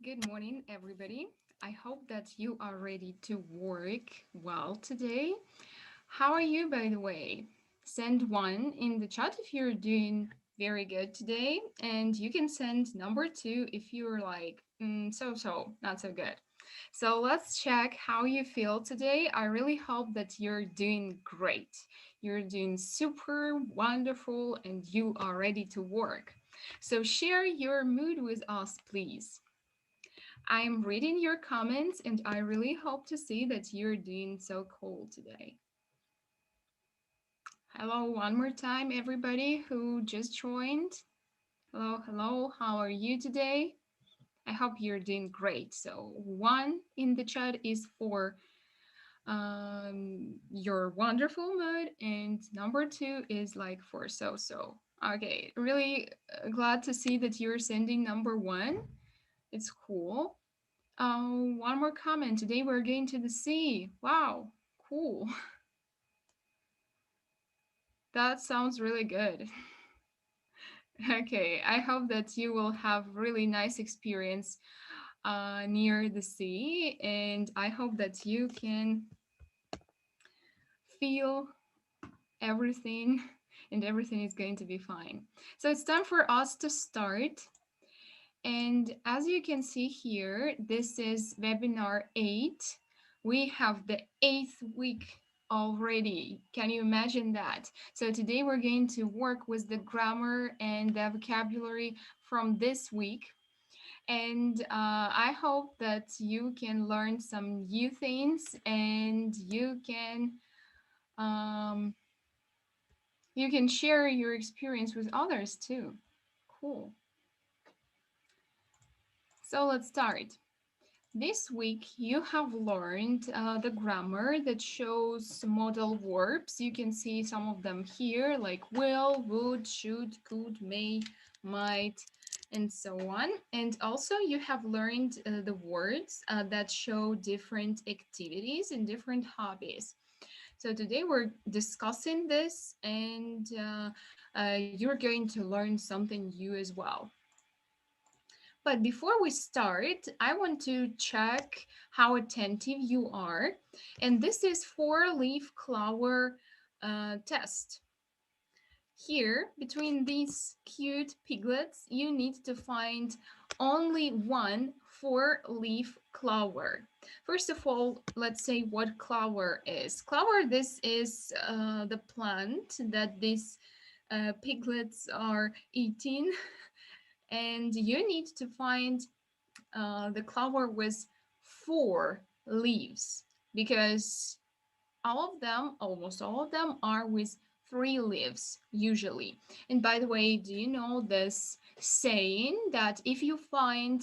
Good morning, everybody. I hope that you are ready to work well today. How are you, by the way? Send one in the chat if you're doing very good today, and you can send number two if you're like, so, not so good. So let's check how you feel today. I really hope that you're doing great. You're doing super wonderful and you are ready to work. So share your mood with us, please. I'm reading your comments and I really hope to see that you're doing so cool today. Hello, one more time, everybody who just joined. Hello, hello, how are you today? I hope you're doing great. So, one in the chat is for your wonderful mood, and number two is like for so. Okay, really glad to see that you're sending number one. It's cool. One more comment. Today we're going to the sea. Wow, cool. That sounds really good. Okay, I hope that you will have really nice experience near the sea, and I hope that you can feel everything and everything is going to be fine. So it's time for us to start. And as you can see here, this is webinar 8. We have the 8th week already. Can you imagine that? So today we're going to work with the grammar and the vocabulary from this week. And I hope that you can learn some new things and um, you can share your experience with others too. Cool. So let's start. This week, you have learned the grammar that shows modal verbs. You can see some of them here, like will, would, should, could, may, might, and so on. And also, you have learned the words that show different activities and different hobbies. So today we're discussing this, and you're going to learn something new as well. But before we start, I want to check how attentive you are. And this is four-leaf clover test. Here, between these cute piglets, you need to find only one four-leaf clover. First of all, let's say what clover is. Clover, this is the plant that these piglets are eating. And you need to find the clover with four leaves because all of them, almost all of them, are with three leaves usually. And by the way, do you know this saying that if you find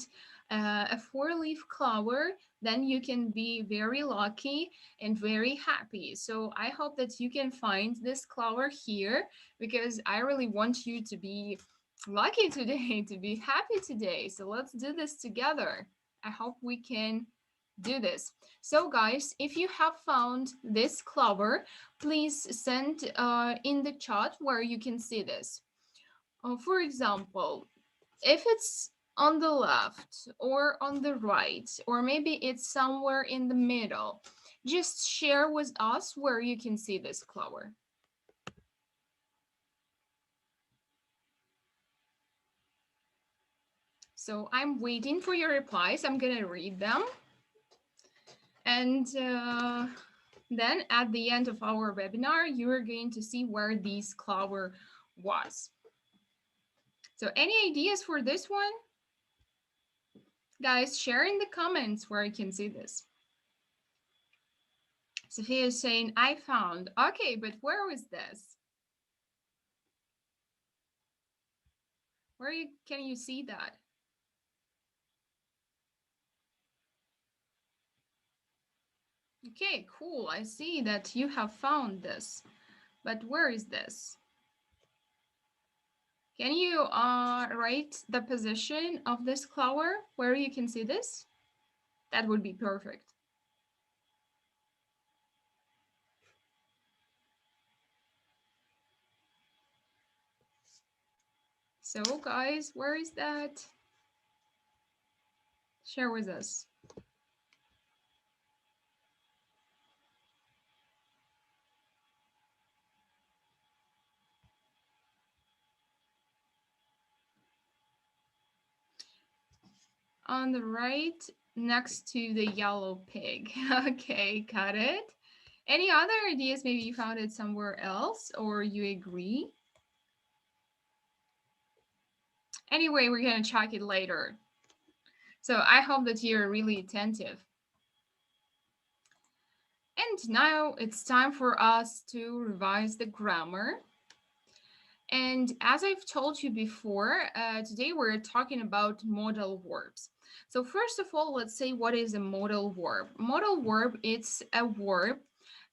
a four-leaf clover, then you can be very lucky and very happy. So I hope that you can find this clover here because I really want you to be lucky today, to be happy today. So let's do this together. I hope we can do this. So guys, if you have found this clover, please send in the chat where you can see this. For example, if it's on the left or on the right, or maybe it's somewhere in the middle, just share with us where you can see this clover. So I'm waiting for your replies. I'm gonna read them. And then at the end of our webinar, you are going to see where this clover was. So any ideas for this one? Guys, share in the comments where I can see this. Sophia is saying, I found. Okay, but where was this? Can you see that? Okay, cool. I see that you have found this. But where is this? Can you write the position of this clover where you can see this? That would be perfect. So guys, where is that? Share with us. On the right, next to the yellow pig. Okay, got it. Any other ideas? Maybe you found it somewhere else or you agree? Anyway, we're going to check it later. So I hope that you're really attentive. And now it's time for us to revise the grammar. And as I've told you before, today we're talking about modal verbs. So first of all, let's say what is a modal verb. Modal verb, it's a verb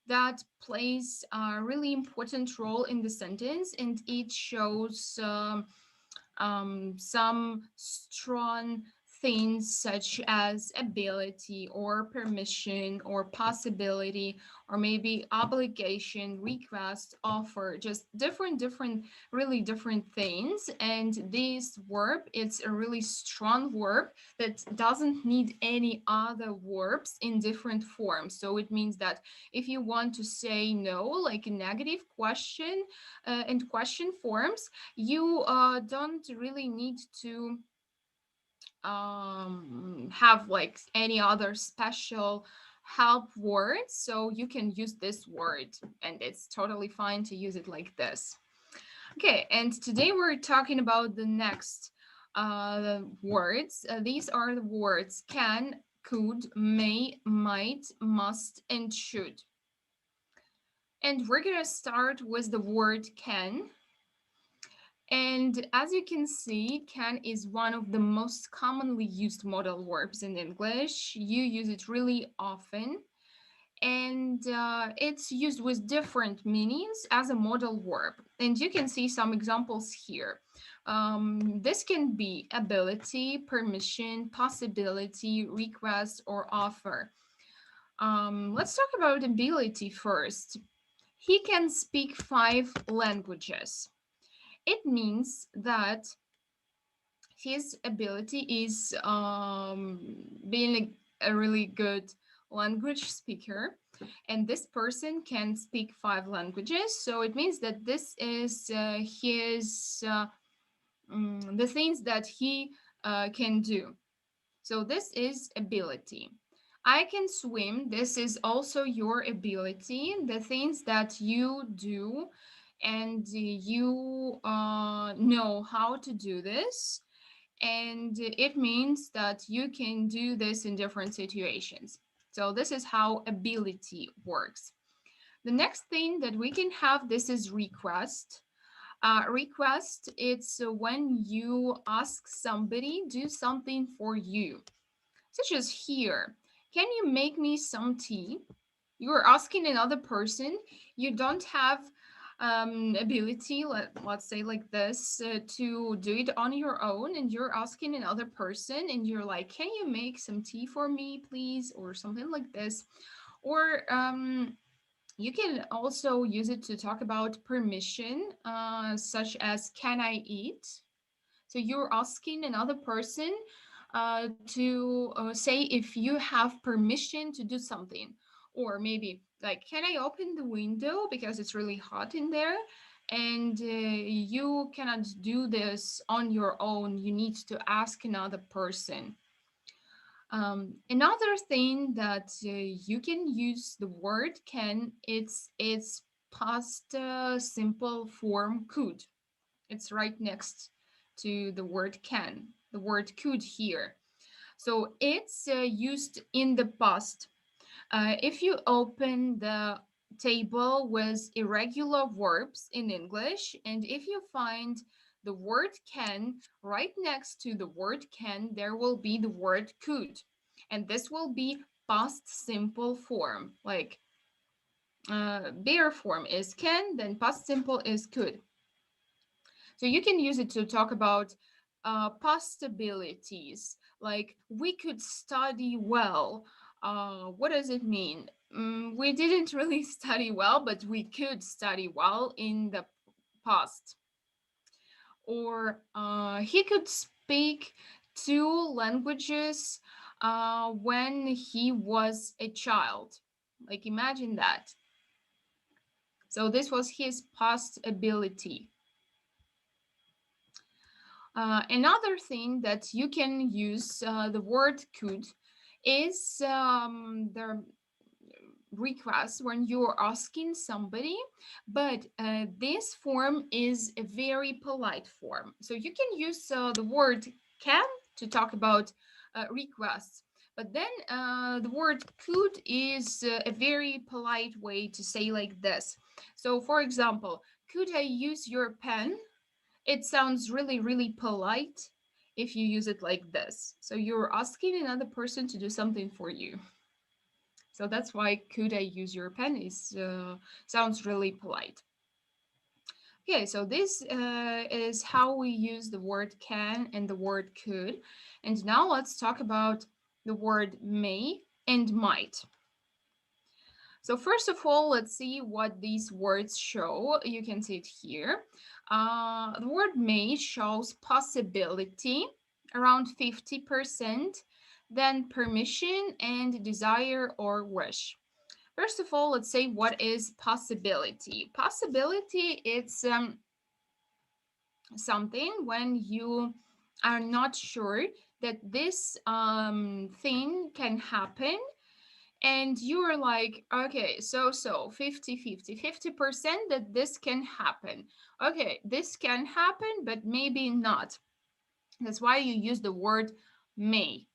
that plays a really important role in the sentence, and it shows some strong things such as ability or permission or possibility or maybe obligation, request, offer, just different really different things. And this verb, it's a really strong verb that doesn't need any other verbs in different forms. So it means that if you want to say no, like a negative question and question forms, you don't really need to have like any other special help words. So you can use this word and it's totally fine to use it like this. Okay, and today we're talking about the next words. These are the words can, could, may, might, must, and should. And we're gonna start with the word can. And as you can see, can is one of the most commonly used modal verbs in English. You use it really often, and it's used with different meanings as a modal verb. And you can see some examples here. This can be ability, permission, possibility, request, or offer. Let's talk about ability first. He can speak 5 languages. It means that his ability is being a really good language speaker, and this person can speak 5 languages. So it means that this is his the things that he can do. So this is ability. I can swim. This is also your ability, the things that you do, and you know how to do this. And it means that you can do this in different situations. So this is how ability works. The next thing that we can have, this is request. Request, it's when you ask somebody do something for you, such as here. Can you make me some tea? You're asking another person. You don't have ability, let's say like this, to do it on your own, and you're asking another person, and you're like, can you make some tea for me, please? Or something like this. Or you can also use it to talk about permission, such as can I eat? So you're asking another person to say if you have permission to do something. Or maybe like, can I open the window because it's really hot in there? And you cannot do this on your own. You need to ask another person. Another thing that you can use the word can, it's past simple form could. It's right next to the word can, the word could here. So it's used in the past. If you open the table with irregular verbs in English, and if you find the word can right next to the word can, there will be the word could. And this will be past simple form. Like bare form is can, then past simple is could. So you can use it to talk about possibilities, like we could study well. What does it mean? We didn't really study well, but we could study well in the past. Or he could speak 2 languages when he was a child. Like imagine that. So this was his past ability. Another thing that you can use the word could is the request when you're asking somebody, but this form is a very polite form. So you can use the word can to talk about requests, but then the word could is a very polite way to say like this. So for example, could I use your pen? It sounds really, really polite if you use it like this. So you're asking another person to do something for you. So that's why could I use your pen is sounds really polite. Okay, so this is how we use the word can and the word could. And now let's talk about the word may and might. So first of all, let's see what these words show. You can see it here. The word may shows possibility around 50%, then permission and desire or wish. First of all, let's say what is possibility. Possibility, it's something when you are not sure that this thing can happen, and you're like, okay, so 50% that this can happen. Okay, this can happen, but maybe not. That's why you use the word may.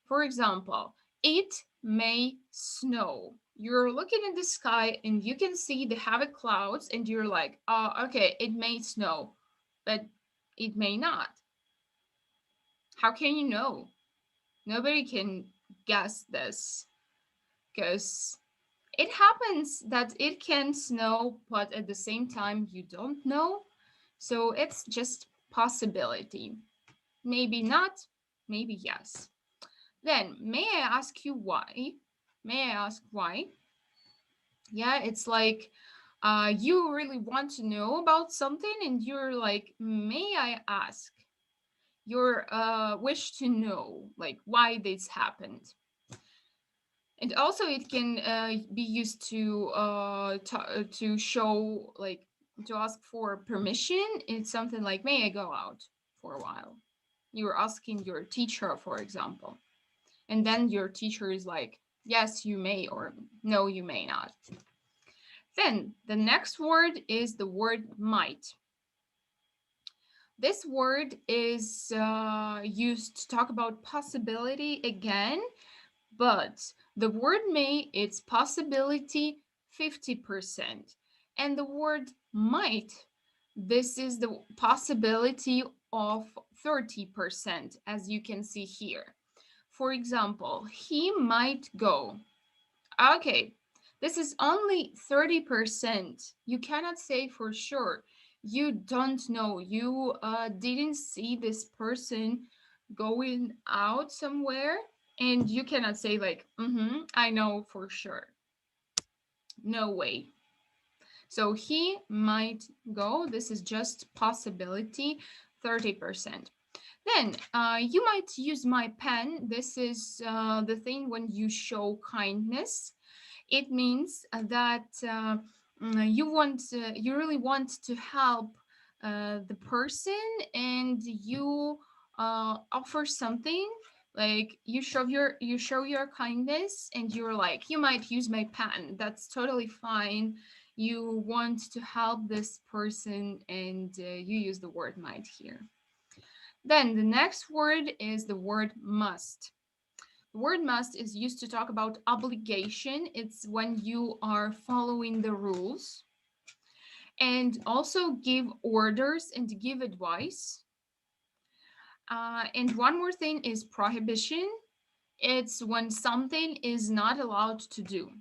For example, it may snow. You're looking at the sky and you can see the heavy clouds, and you're like, oh, okay, it may snow, but it may not. How can you know? Nobody can guess this because it happens that it can snow, but at the same time, you don't know. So it's just possibility. Maybe not, maybe yes. Then, may I ask you why? May I ask why? Yeah, it's like you really want to know about something, and you're like, may I ask? Your wish to know, like, why this happened. And also, it can be used to show, like, to ask for permission. It's something like, may I go out for a while? You're asking your teacher, for example. And then your teacher is like, yes, you may, or no, you may not. Then the next word is the word might. This word is used to talk about possibility again, but the word may, it's possibility 50%. And the word might, this is the possibility of 30%, as you can see here. For example, he might go. Okay, this is only 30%. You cannot say for sure. You don't know. You didn't see this person going out somewhere, and you cannot say, like, I know for sure. No way. So he might go. This is just possibility, 30%. Then you might use my pen. This is the thing when you show kindness. It means that you really want to help the person, and you offer something, like you show your kindness, and you're like, you might use my pen. That's totally fine. You want to help this person, and you use the word might here. Then the next word is the word must. The word must is used to talk about obligation. It's when you are following the rules, and also give orders and give advice. And one more thing is prohibition. It's when something is not allowed to do.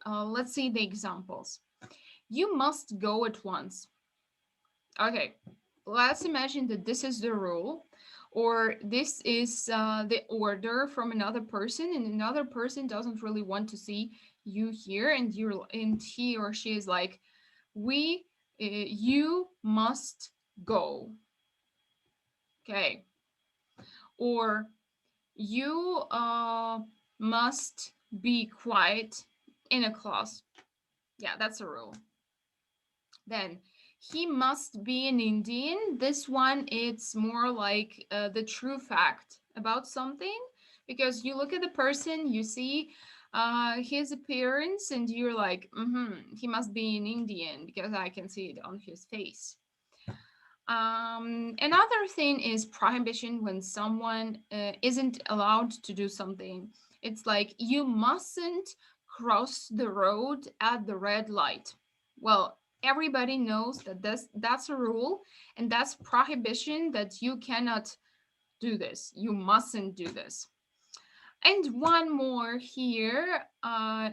Let's see the examples. You must go at once. Okay, let's imagine that this is the rule, or this is the order from another person, and another person doesn't really want to see you here, and he or she is like, you must go. Okay, or you must be quiet in a class. Yeah, that's a rule. Then he must be an Indian. This one, it's more like the true fact about something, because you look at the person, you see his appearance, and you're like, he must be an Indian because I can see it on his face. Another thing is prohibition when someone isn't allowed to do something. It's like you mustn't cross the road at the red light. Well, everybody knows that that's a rule, and that's prohibition that you cannot do this. You mustn't do this. And one more here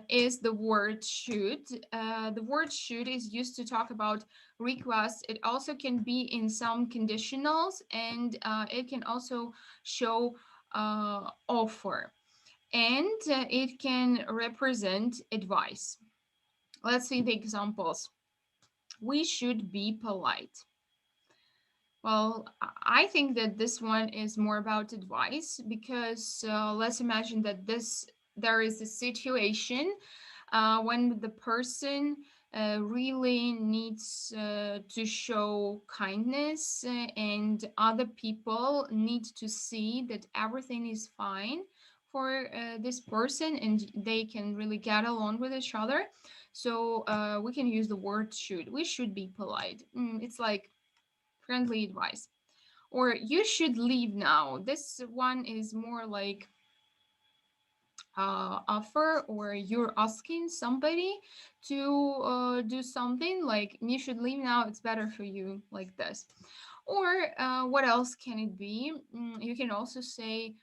is the word should. The word should is used to talk about requests. It also can be in some conditionals, and it can also show offer. And it can represent advice. Let's see the examples. We should be polite. Well, I think that this one is more about advice, because let's imagine that there is a situation when the person really needs to show kindness, and other people need to see that everything is fine for this person, and they can really get along with each other. So we can use the word should. We should be polite. It's like friendly advice. Or you should leave now. This one is more like offer, or you're asking somebody to do something, like you should leave now, it's better for you, like this. Or what else can it be? You can also say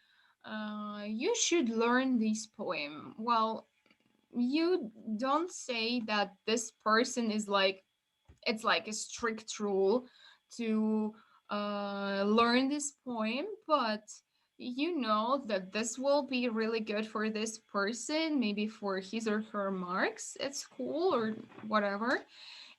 you should learn this poem. Well, you don't say that this person is like, it's like a strict rule to learn this poem, but you know that this will be really good for this person, maybe for his or her marks at school or whatever.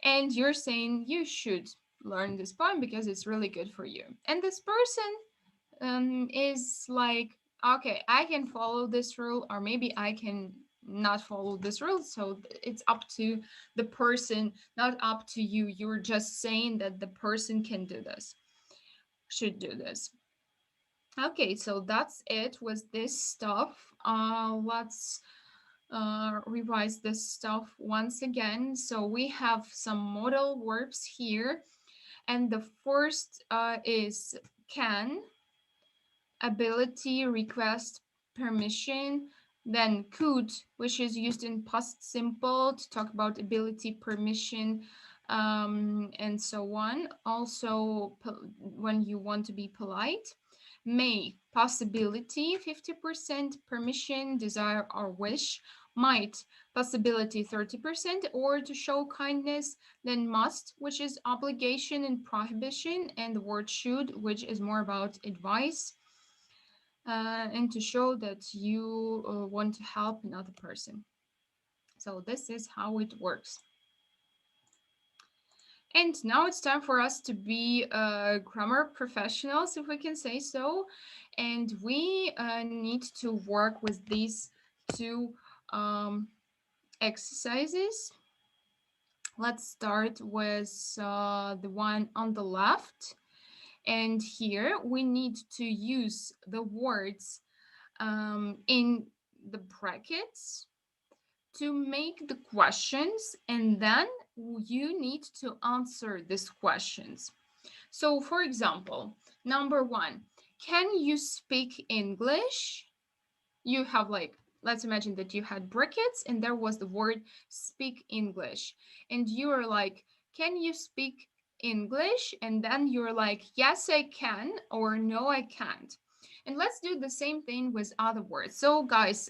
And you're saying you should learn this poem because it's really good for you. And this person is like, okay, I can follow this rule, or maybe I can not follow this rule. So it's up to the person, not up to you. You're just saying that the person can do this, should do this. Okay, so that's it with this stuff. Let's revise this stuff once again. So we have some modal verbs here, and the first is can, ability, request, permission. Then could, which is used in past simple to talk about ability, permission, and so on. Also, when you want to be polite. May, possibility, 50%, permission, desire, or wish. Might, possibility, 30%, or to show kindness. Then must, which is obligation and prohibition, and the word should, which is more about advice, and to show that you want to help another person. So this is how it works. And now it's time for us to be grammar professionals, if we can say so. And we need to work with these two exercises. Let's start with the one on the left. And here we need to use the words in the brackets to make the questions, and then you need to answer these questions. So, for example, number one, can you speak English? You have like, let's imagine that you had brackets and there was the word speak English, and you are like, can you speak English? And then you're like, yes, I can, or no, I can't. And let's do the same thing with other words. So, guys,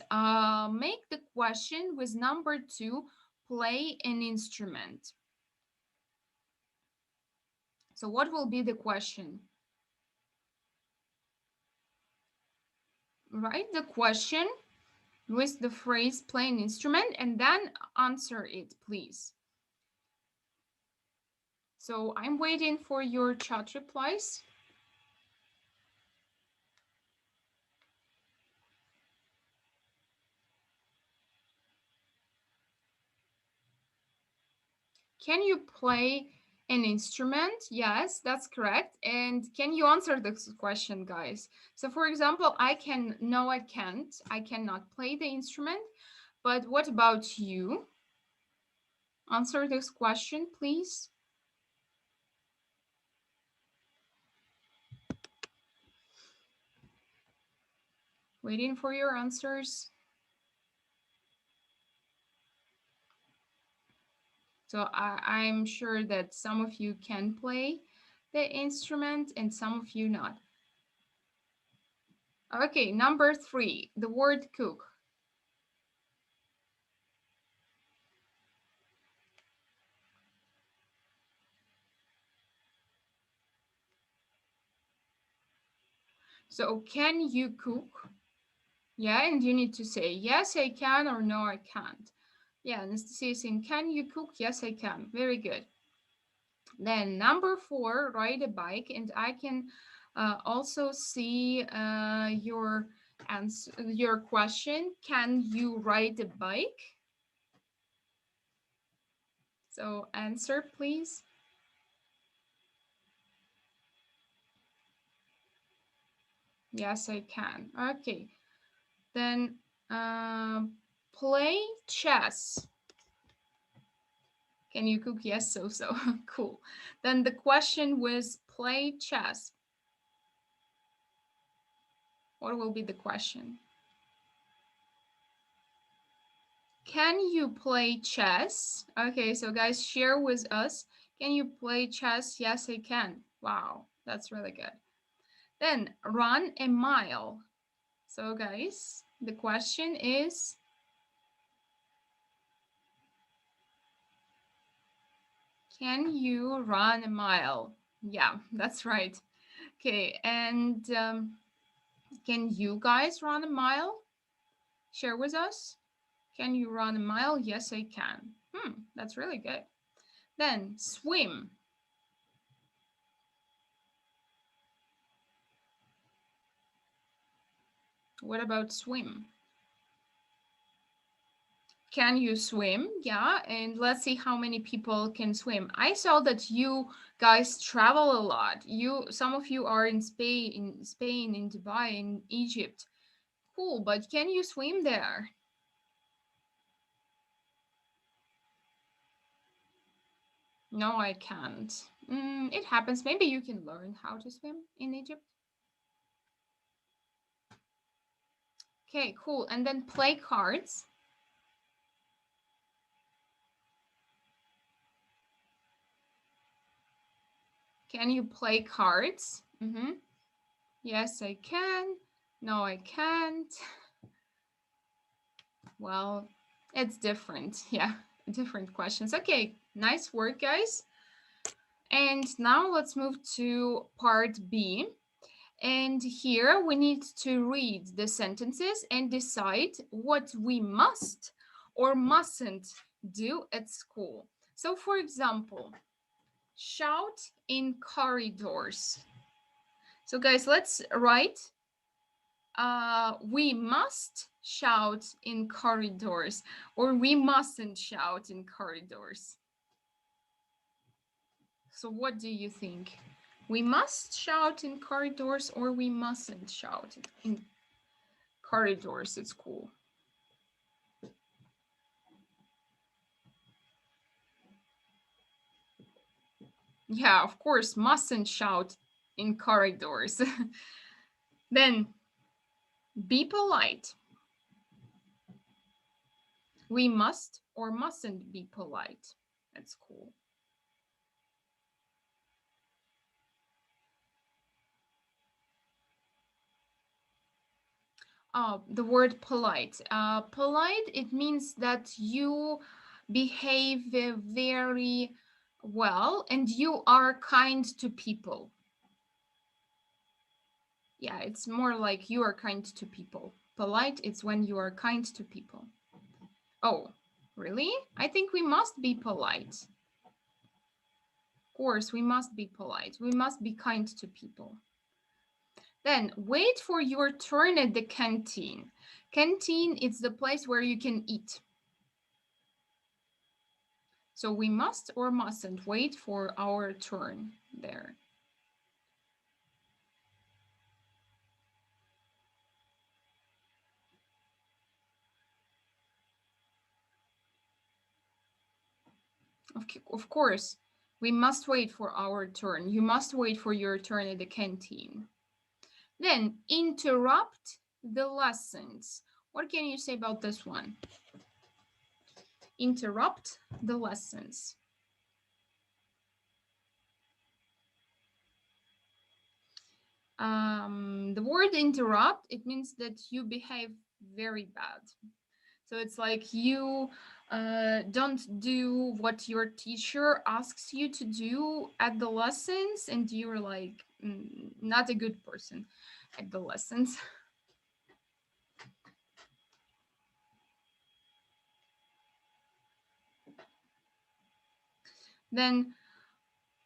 make the question with number two, play an instrument. So, what will be the question? Write the question with the phrase play an instrument and then answer it, please. So I'm waiting for your chat replies. Can you play an instrument? Yes, that's correct. And can you answer this question, guys? So for example, no, I can't. I cannot play the instrument. But what about you? Answer this question, please. Waiting for your answers. So I'm sure that some of you can play the instrument and some of you not. Okay, number 3, the word cook. So can you cook? Yeah, and you need to say, yes, I can, or no, I can't. Yeah, Anastasia is saying, can you cook? Yes, I can. Very good. Then number 4, ride a bike. And I can also see your answer, your question. Can you ride a bike? So answer, please. Yes, I can. Okay. Then play chess. Can you cook? Yes, so. Cool. Then the question was play chess. What will be the question? Can you play chess? Okay, so guys, share with us. Can you play chess? Yes, I can. Wow, that's really good. Then run a mile. So guys, the question is, can you run a mile? Yeah, that's right. Okay, and can you guys run a mile? Share with us. Can you run a mile? Yes, I can. That's really good. Then swim. What about swim? Can you swim? Yeah, and let's see how many people can swim. I saw that you guys travel a lot. Some of you are in Spain, in Dubai, in Egypt. Cool, but can you swim there? No, I can't. It happens. Maybe you can learn how to swim in Egypt. Okay, cool. And then play cards. Can you play cards? Yes, I can. No, I can't. Well, it's different. Yeah, different questions. Okay, nice work, guys. And now let's move to part B. And here we need to read the sentences and decide what we must or mustn't do at school. So, for example, shout in corridors. So, guys, let's write we must shout in corridors or we mustn't shout in corridors. So what do you think? We must shout in corridors or we mustn't shout in corridors at school? Yeah, of course, mustn't shout in corridors. Then be polite. We must or mustn't be polite at school. The word polite. Polite, it means that you behave very well and you are kind to people. Yeah, it's more like you are kind to people. Polite, it's when you are kind to people. Oh, really? I think we must be polite. Of course, we must be polite. We must be kind to people. Then wait for your turn at the canteen. Canteen is the place where you can eat. So we must or mustn't wait for our turn there. Of course, we must wait for our turn. You must wait for your turn at the canteen. Then interrupt the lessons. What can you say about this one? Interrupt the lessons. The word interrupt, it means that you behave very bad. So it's like you don't do what your teacher asks you to do at the lessons, and you're like not a good person at the lessons. Then,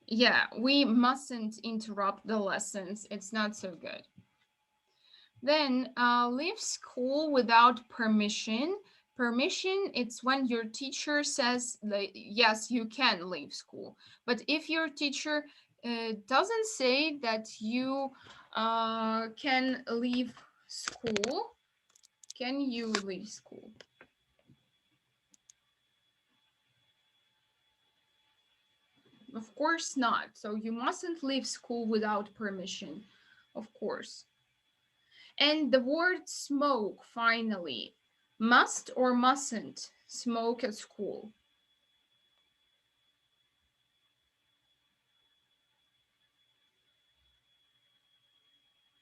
yeah, we mustn't interrupt the lessons. It's not so good. Then leave school without permission. Permission, it's when your teacher says, that, yes, you can leave school. But if your teacher doesn't say that you can leave school, can you leave school? Of course not. So you mustn't leave school without permission, of course. And the word smoke, finally. Must or mustn't smoke at school?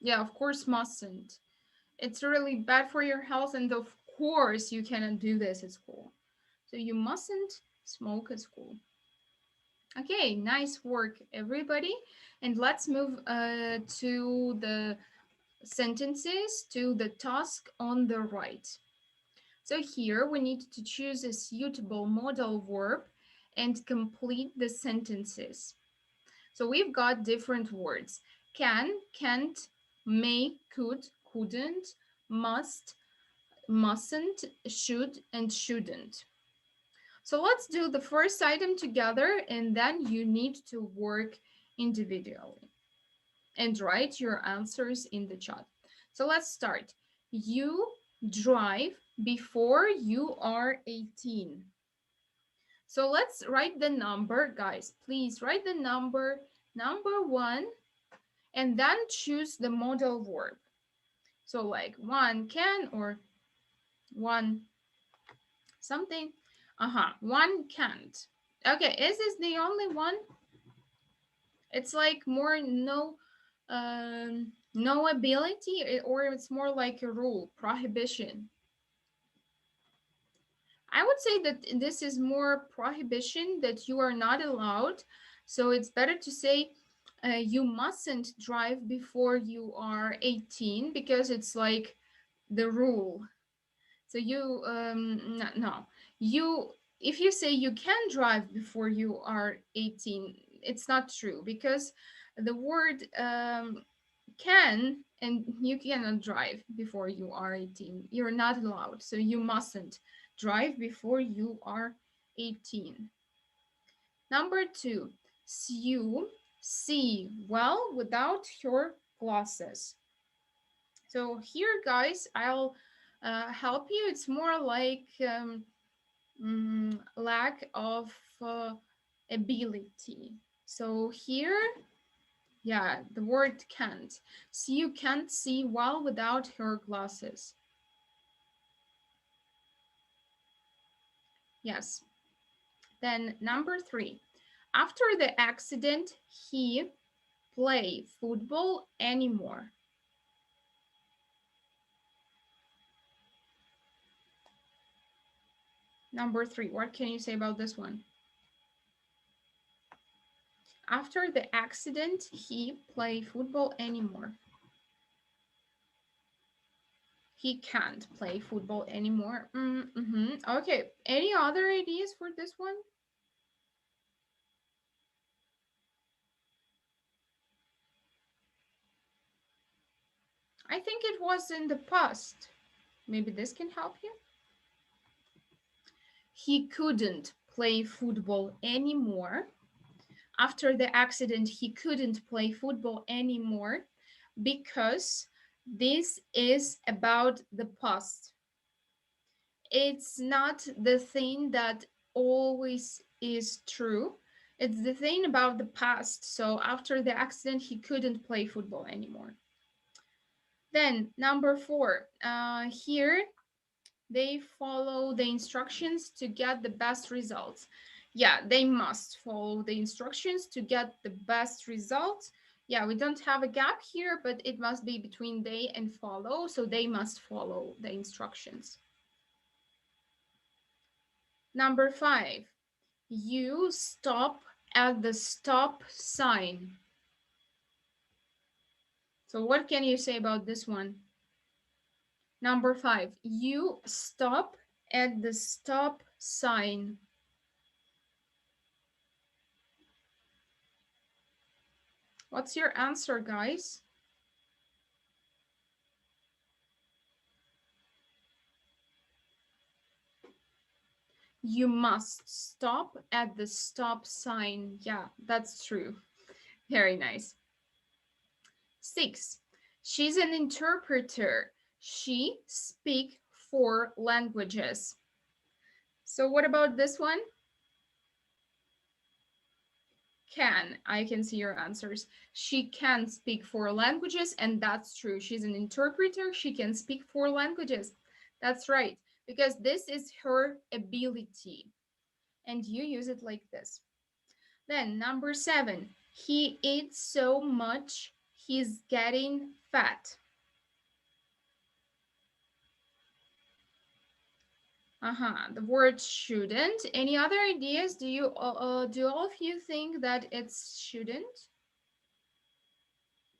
Yeah, of course, mustn't. It's really bad for your health, and of course, you cannot do this at school. So you mustn't smoke at school. Okay, nice work, everybody. And let's move to the sentences, to the task on the right. So here we need to choose a suitable modal verb and complete the sentences. So we've got different words: can, can't, may, could, couldn't, must, mustn't, should, and shouldn't. So let's do the first item together, and then you need to work individually and write your answers in the chat. So let's start. You drive before you are 18. So let's write the number, guys. Please write the number one, and then choose the modal verb. So like one can or one something. One can't. Okay, is this the only one? It's like more no ability, or it's more like a rule, prohibition. I would say that this is more prohibition, that you are not allowed. So it's better to say you mustn't drive before you are 18, because it's like the rule. So you no, you, if you say you can drive before you are 18, it's not true, because the word can, and you cannot drive before you are 18. You're not allowed. So you mustn't drive before you are 18. Number two, you see well without your glasses. So here, guys, I'll help you. It's more like lack of ability. So here, yeah, the word can't. So you can't see well without her glasses. Yes. Then number three, after the accident, he play football anymore. Number three, what can you say about this one? After the accident, he play football anymore. He can't play football anymore. Okay, any other ideas for this one? I think it was in the past. Maybe this can help you. He couldn't play football anymore. After the accident, he couldn't play football anymore because this is about the past. It's not the thing that always is true. It's the thing about the past. So after the accident, he couldn't play football anymore. Then number 4, here they follow the instructions to get the best results. Yeah, they must follow the instructions to get the best results. Yeah, we don't have a gap here, but it must be between they and follow. So they must follow the instructions. Number 5, you stop at the stop sign. So what can you say about this one? Number 5, you stop at the stop sign. What's your answer, guys? You must stop at the stop sign. Yeah, that's true. Very nice. 6, she's an interpreter. She speaks 4 languages. So what about this one? I can see your answers. She can speak 4 languages, and that's true. She's an interpreter. She can speak 4 languages. That's right, because this is her ability, and you use it like this. Then number 7, he eats so much, he's getting fat. The word shouldn't. Any other ideas? Do all of you think that it's shouldn't?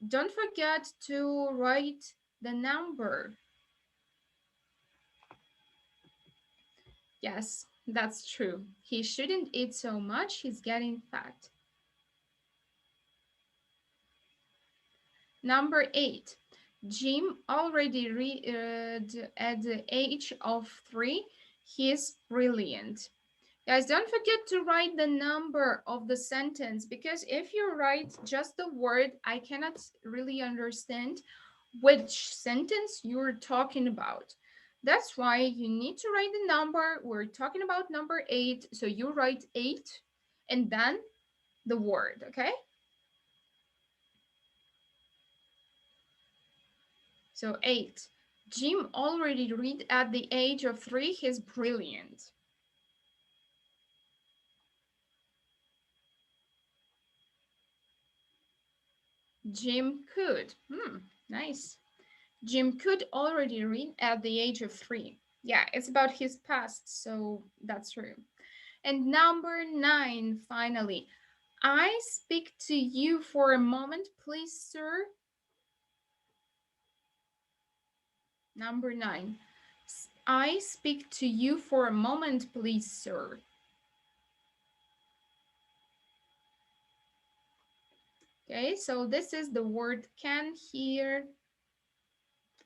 Don't forget to write the number. Yes, that's true. He shouldn't eat so much, he's getting fat. Number 8, Jim already read at the age of 3. He's brilliant. Guys, don't forget to write the number of the sentence, because if you write just the word, I cannot really understand which sentence you're talking about. That's why you need to write the number. We're talking about number 8, so you write 8 and then the word, okay? So 8. Jim already read at the age of 3. He's brilliant. Jim could. Nice. Jim could already read at the age of 3. Yeah, it's about his past, so that's true. And number 9, finally. I speak to you for a moment, please, sir. Number 9. I speak to you for a moment, please, sir. Okay, so this is the word can here.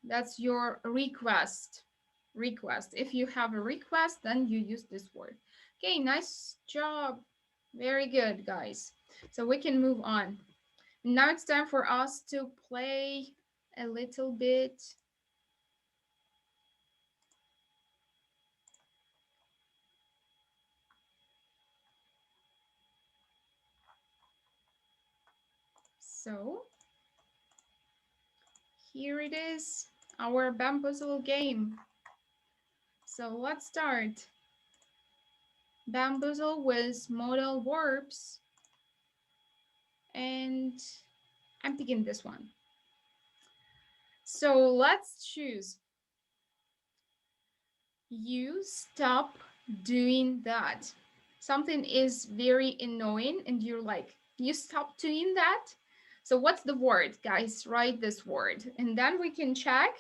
That's your request. Request. If you have a request, then you use this word. Okay, nice job. Very good, guys. So we can move on. Now it's time for us to play a little bit. So here it is, our Bamboozle game. So let's start. Bamboozle with modal verbs. And I'm picking this one. So let's choose. You stop doing that. Something is very annoying and you're like, you stop doing that? So what's the word, guys? Write this word and then we can check.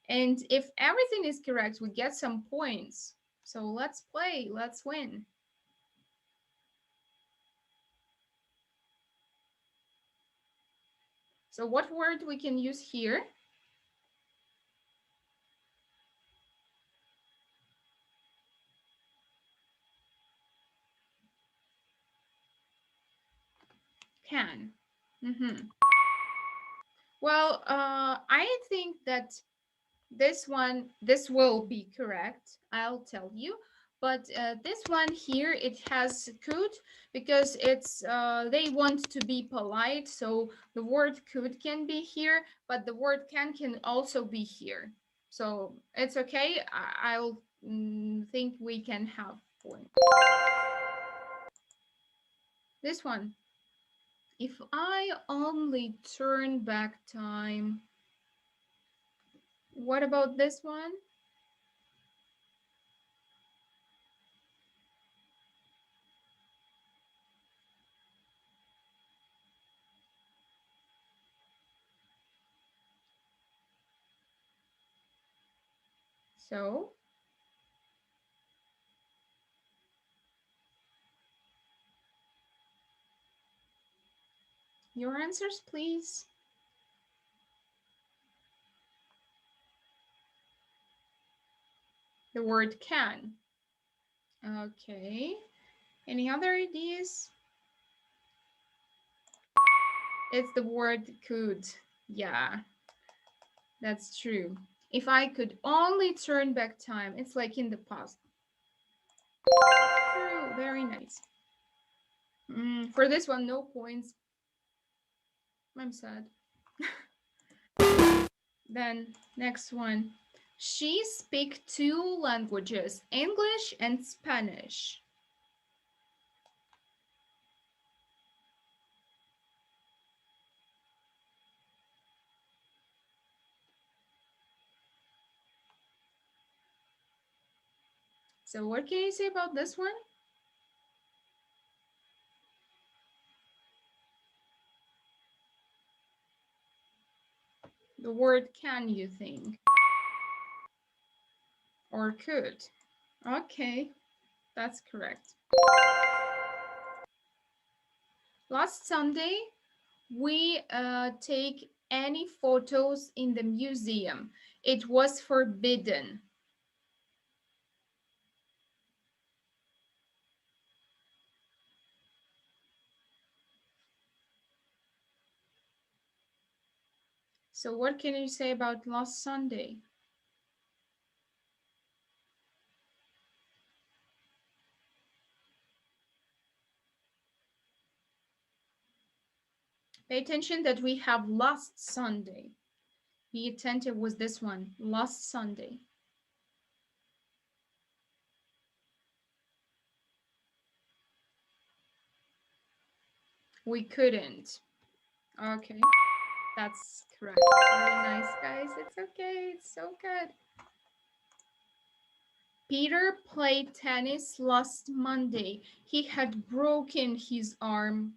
And if everything is correct, we get some points. So let's play, let's win. So what word we can use here? can. Well, I think that this will be correct. I'll tell you. But this one here, it has could because it's they want to be polite. So the word could can be here, but the word can also be here. So it's okay. I'll think we can have point. This one. If I only turn back time. What about this one? So, your answers, please. The word can. Okay. Any other ideas? It's the word could. Yeah, that's true. If I could only turn back time, it's like in the past. True, very nice. For this one, no points. I'm sad. Then, next one. She speaks 2 languages, English and Spanish. So what can you say about this one? The word can, you think? Or could? Okay, that's correct. Last Sunday, we take any photos in the museum. It was forbidden. So what can you say about last Sunday? Pay attention that we have last Sunday. Be attentive with this one. Last Sunday. We couldn't. Okay, that's correct. Very nice, guys. It's okay. It's so good. Peter played tennis last Monday. He had broken his arm.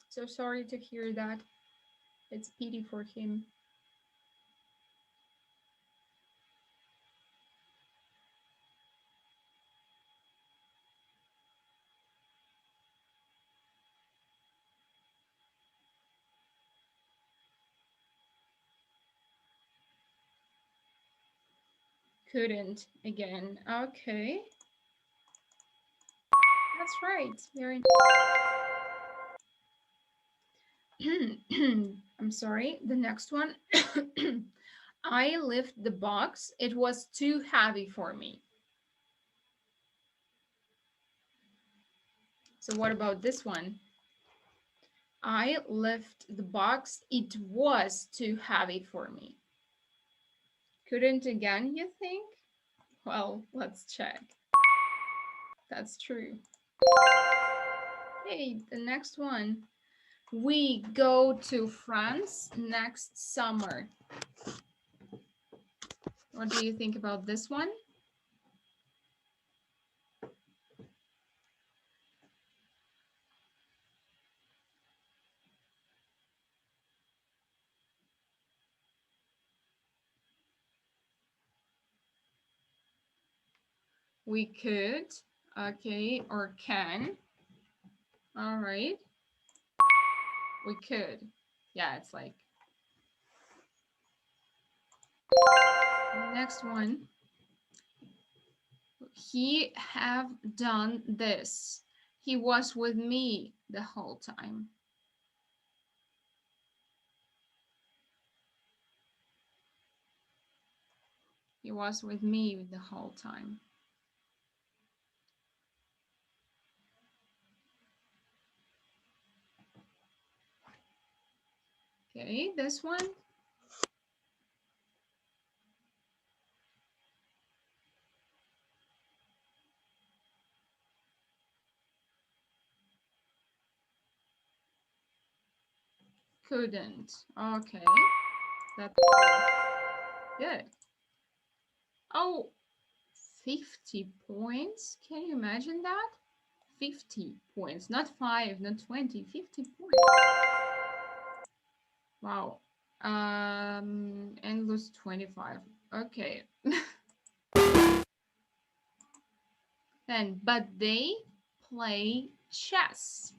So sorry to hear that. It's pity for him. Couldn't again. Okay. That's right. Very. I'm sorry. The next one. I lift the box. It was too heavy for me. So what about this one? I lift the box. It was too heavy for me. Couldn't again, you think? Well, let's check. That's true. Okay, the next one. We go to France next summer. What do you think about this one? We could, okay, or can. All right. We could. Yeah, it's like. Next one. He have done this. He was with me the whole time. He was with me the whole time. Okay, this one. Couldn't. Okay, that's good. Oh, 50 points. Can you imagine that? 50 points, not 5, not 20, 50 points. Wow. And lose 25. Okay. Then, but they play chess.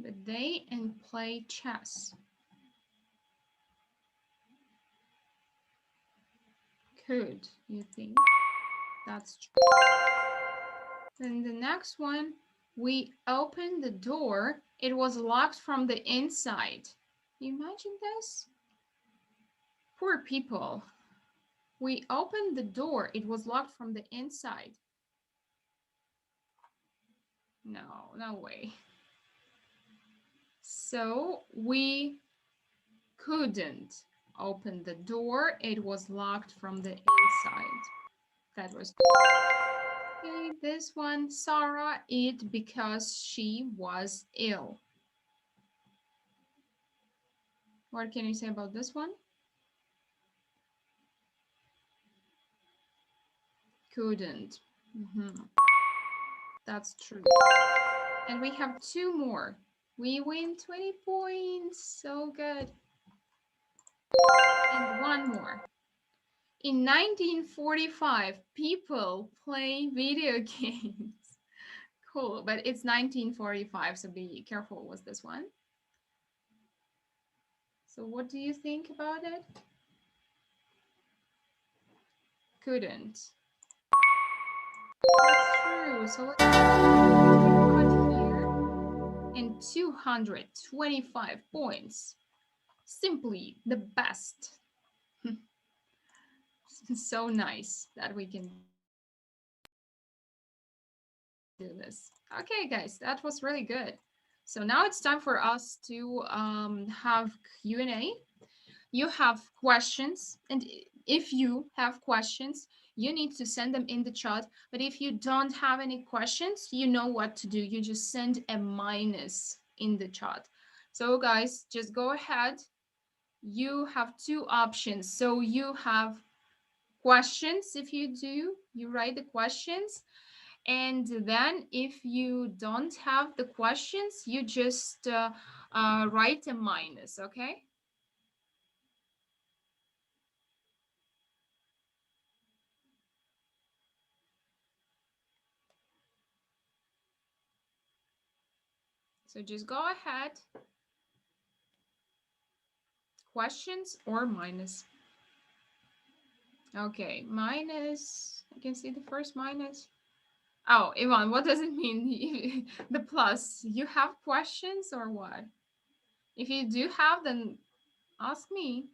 But they and play chess. Could you think that's true? Then the next one, we opened the door. It was locked from the inside. You imagine this? Poor people. We opened the door. It was locked from the inside. No, no way. So we couldn't open the door. It was locked from the inside. That was okay. This one, Sarah ate because she was ill. What can you say about this one? Couldn't. That's true. And we have two more. We win 20 points. So good. And one more. In 1945, people play video games. Cool, but it's 1945, so be careful with this one. So what do you think about it? Couldn't. That's true. So let's here and 225 points. Simply the best. So nice that we can do this. Okay, guys, that was really good. So now it's time for us to have Q&A. You have questions, and if you have questions, you need to send them in the chat. But if you don't have any questions, you know what to do. You just send a minus in the chat. So guys, just go ahead. You have two options. So you have questions. If you do, you write the questions. And then if you don't have the questions, you just write a minus, okay? So just go ahead. Questions or minus? Okay, minus. I can see the first minus. Oh, Ivan, what does it mean? The plus. You have questions or what? If you do have, then ask me.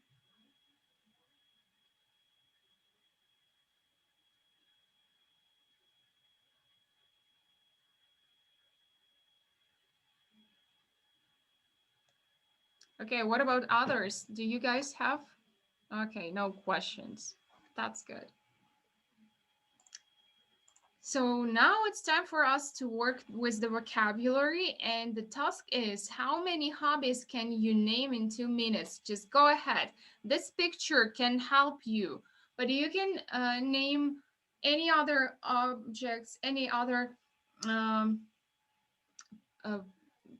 Okay, what about others? Do you guys have? Okay, no questions. That's good. So now it's time for us to work with the vocabulary, and the task is how many hobbies can you name in 2 minutes? Just go ahead. This picture can help you, but you can name any other objects, any other um, uh,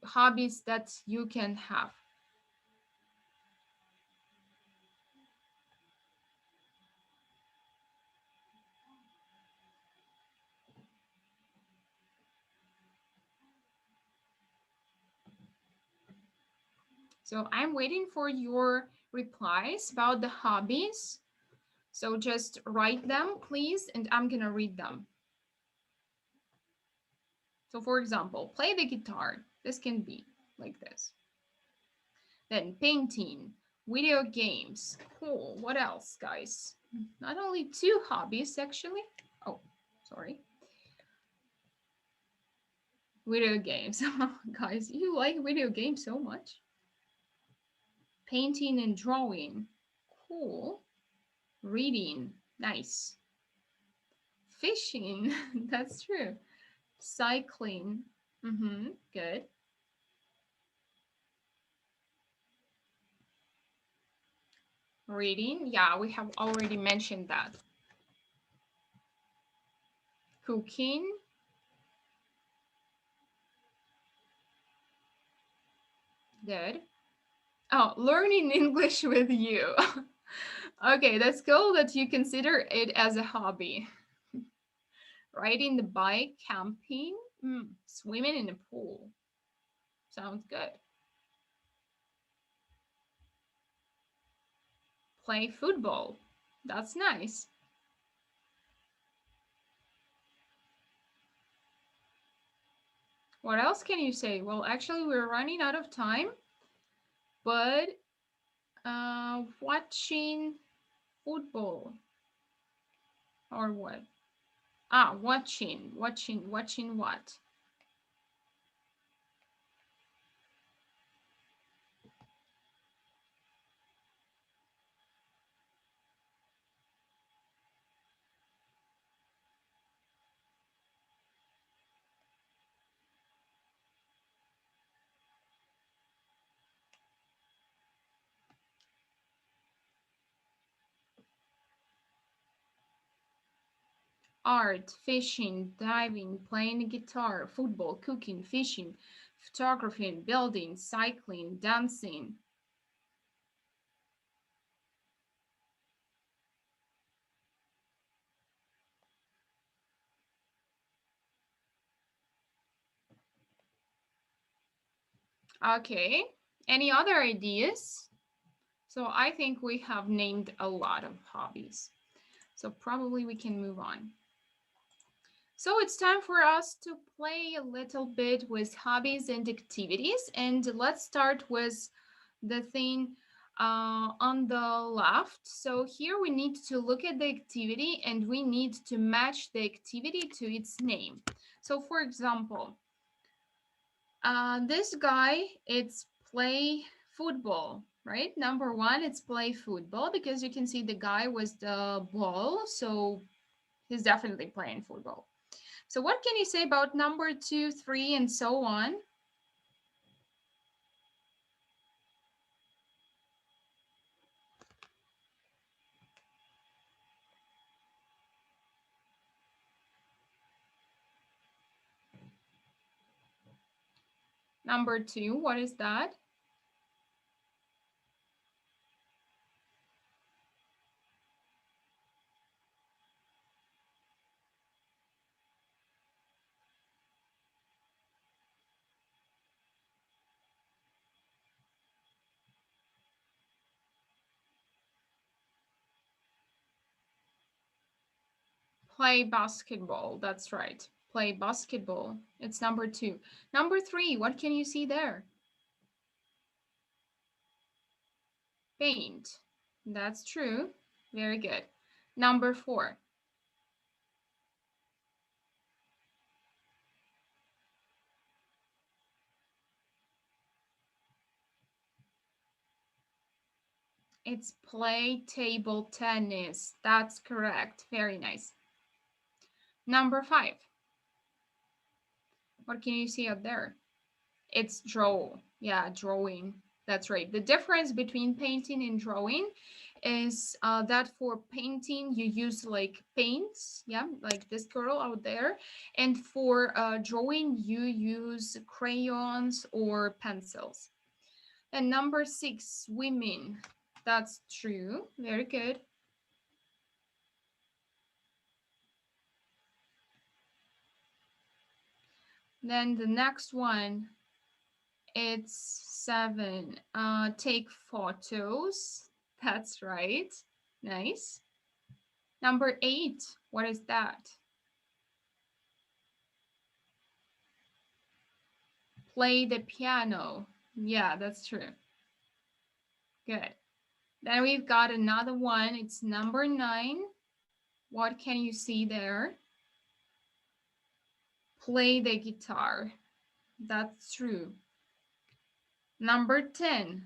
hobbies that you can have. So I'm waiting for your replies about the hobbies. So just write them, please, and I'm gonna read them. So for example, play the guitar. This can be like this. Then painting, video games. Cool. What else, guys? Not only two hobbies, actually. Oh, sorry. Video games. Guys, you like video games so much? Painting and drawing. Cool. Reading. Nice. Fishing. That's true. Cycling. Good. Reading. Yeah, we have already mentioned that. Cooking. Good. Oh, learning English with you. Okay, that's cool that you consider it as a hobby. Riding the bike, camping, swimming in a pool. Sounds good. Play football. That's nice. What else can you say? Well, actually, we're running out of time, but watching football or what? Ah, watching what? Art, fishing, diving, playing guitar, football, cooking, fishing, photography, building, cycling, dancing. Okay, any other ideas? So I think we have named a lot of hobbies. So probably we can move on. So it's time for us to play a little bit with hobbies and activities. And let's start with the thing on the left. So here we need to look at the activity and we need to match the activity to its name. So for example, this guy, it's play football, right? Number one, it's play football because you can see the guy with the ball. So he's definitely playing football. So what can you say about number 2, 3, and so on? Number 2, what is that? Play basketball. That's right. Play basketball. It's number 2. Number 3, what can you see there? Paint. That's true. Very good. Number 4. It's play table tennis. That's correct. Very nice. Number 5. What can you see up there? It's draw. Yeah, drawing. That's right. The difference between painting and drawing is that for painting you use like paints, yeah, like this girl out there, and for drawing you use crayons or pencils. And number 6, swimming. That's true. Very good. Then the next one, It's 7. Take photos. That's right. Nice. Number 8. What is that? Play the piano. Yeah, that's true. Good. Then we've got another one. It's number 9. What can you see there? Play the guitar. That's true. Number 10.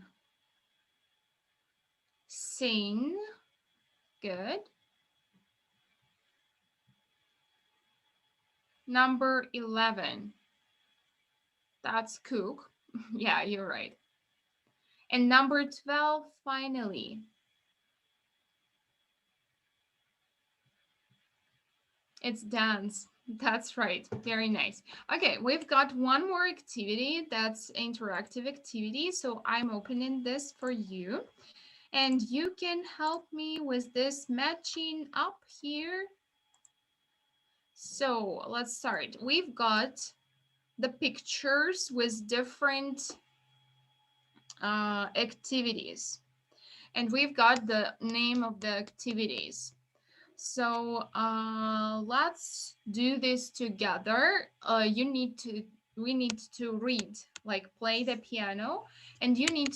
Sing. Good. Number 11. That's cook. Yeah, you're right. And number 12, finally. It's dance. That's right. Very nice. Okay, we've got one more activity that's interactive activity. So I'm opening this for you. And you can help me with this matching up here. So let's start. We've got the pictures with different activities. And we've got the name of the activities. So let's do this together. We need to read, like play the piano, and you need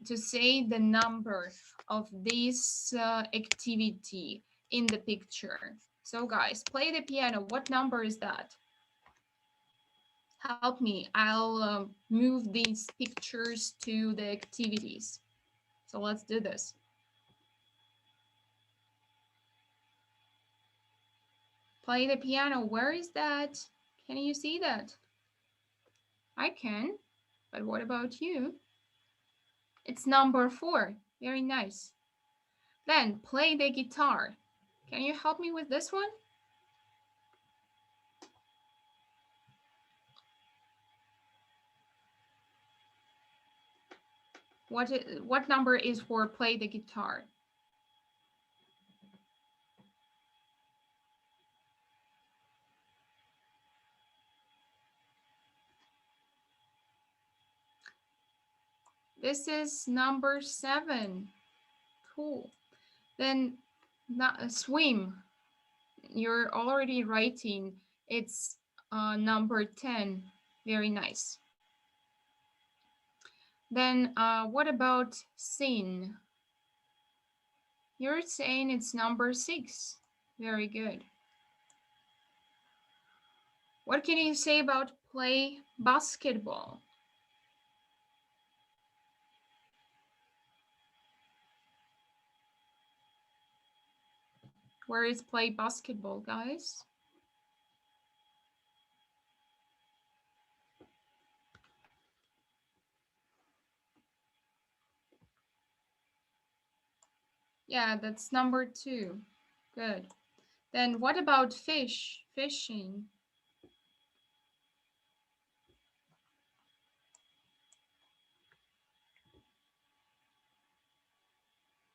to say the number of this activity in the picture. So guys, play the piano. What number is that? Help me. I'll move these pictures to the activities. So let's do this. Play the piano. Where is that? Can you see that? I can, but what about you? It's number 4. Very nice. Then play the guitar. Can you help me with this one? What number is for play the guitar? This is number 7. Cool. Then swim. You're already writing. It's number 10. Very nice. Then what about sing? You're saying it's number 6. Very good. What can you say about play basketball? Where is play basketball, guys? Yeah, that's number 2. Good. Then what about fishing?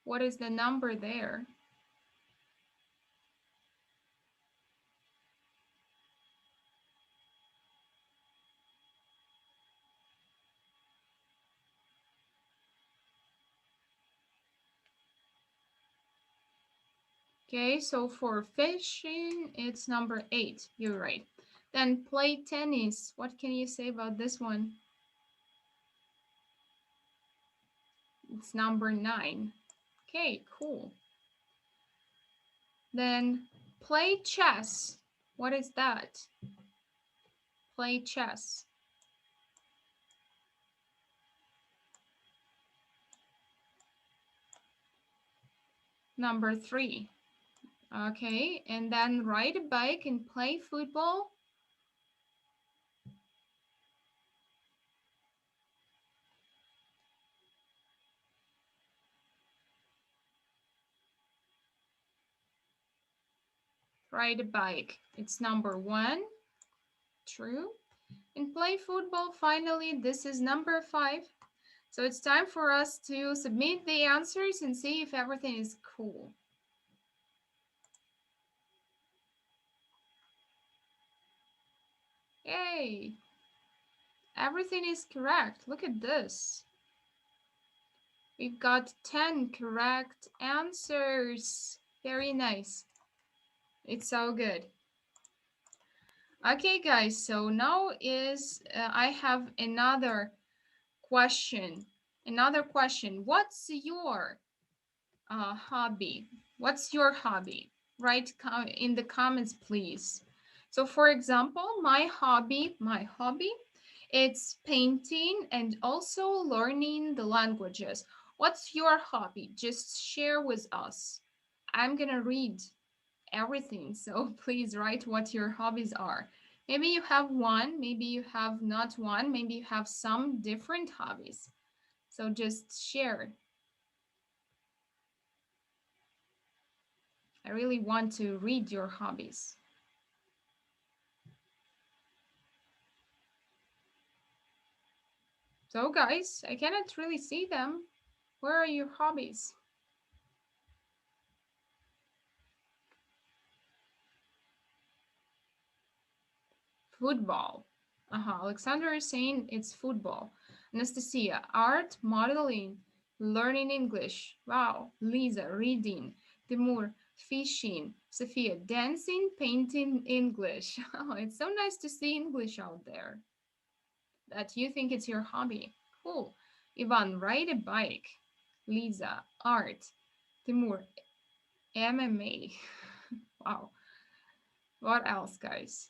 What is the number there? Okay, so for fishing, it's number 8. You're right. Then play tennis. What can you say about this one? It's number 9. Okay, cool. Then play chess. What is that? Play chess. Number 3. Okay, and then ride a bike and play football. Ride a bike. It's number 1. True. And play football, finally, this is number 5. So it's time for us to submit the answers and see if everything is cool. Yay! Everything is correct. Look at this. We've got 10 correct answers. Very nice. It's so good. Okay, guys, so now I have another question. What's your hobby? What's your hobby? Write in the comments, please. So, for example, my hobby, it's painting and also learning the languages. What's your hobby? Just share with us. I'm gonna read everything, so please write what your hobbies are. Maybe you have one, maybe you have not one, maybe you have some different hobbies. So just share. I really want to read your hobbies. So, guys, I cannot really see them. Where are your hobbies? Football. Alexander is saying it's football. Anastasia, art, modeling, learning English. Wow. Lisa, reading. Timur, fishing. Sophia, dancing, painting, English. Oh, it's so nice to see English out there. That you think it's your hobby. Cool. Ivan, ride a bike. Lisa, art. Timur, MMA. Wow. What else, guys?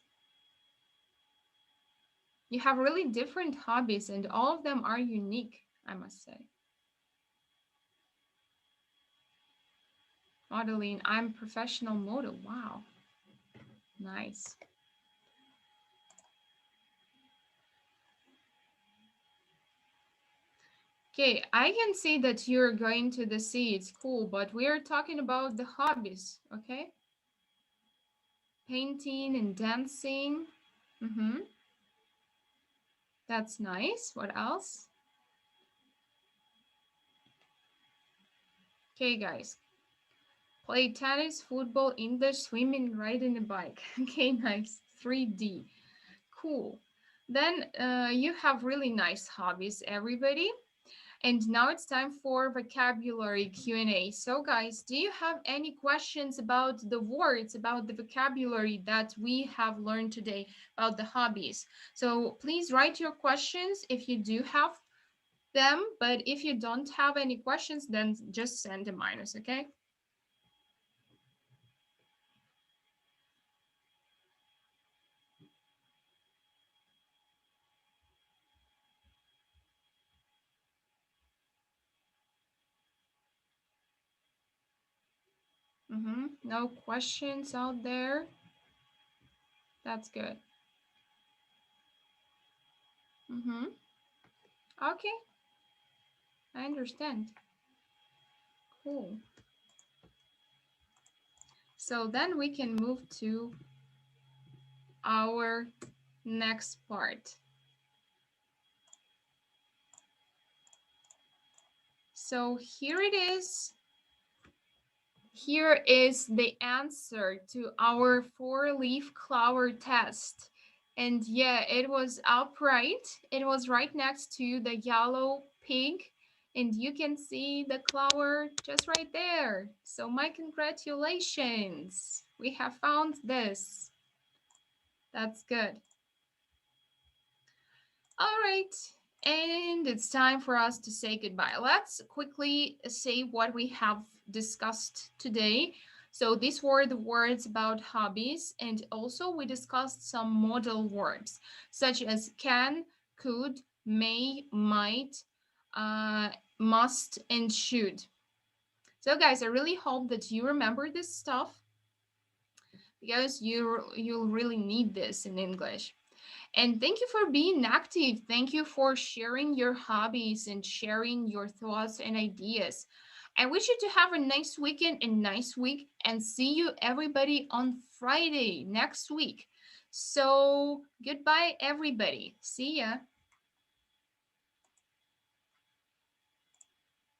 You have really different hobbies, and all of them are unique, I must say. Modeling, I'm professional model. Wow. Nice. Okay, I can see that you're going to the sea. It's cool, but we are talking about the hobbies, okay? Painting and dancing. Mm-hmm. That's nice. What else? Okay, guys. Play tennis, football, English, swimming, riding a bike. Okay, nice. 3D. Cool. Then you have really nice hobbies, everybody. And now it's time for vocabulary Q&A. So guys, do you have any questions about the words, about the vocabulary that we have learned today, about the hobbies? So please write your questions if you do have them, but if you don't have any questions, then just send a minus, okay? No questions out there. That's good. Okay, I understand. Cool. So then we can move to our next part. So here it is. Here is the answer to our four-leaf clover test. And yeah, it was upright. It was right next to the yellow pig. And you can see the clover just right there. So my congratulations. We have found this. That's good. All right. And it's time for us to say goodbye. Let's quickly say what we have discussed today. So these were the words about hobbies, and also we discussed some modal words such as can, could, may, might, must, and should. So guys, I really hope that you remember this stuff because you'll really need this in English. And thank you for being active. Thank you for sharing your hobbies and sharing your thoughts and ideas. I wish you to have a nice weekend and nice week and see you everybody on Friday next week. So goodbye everybody. See ya.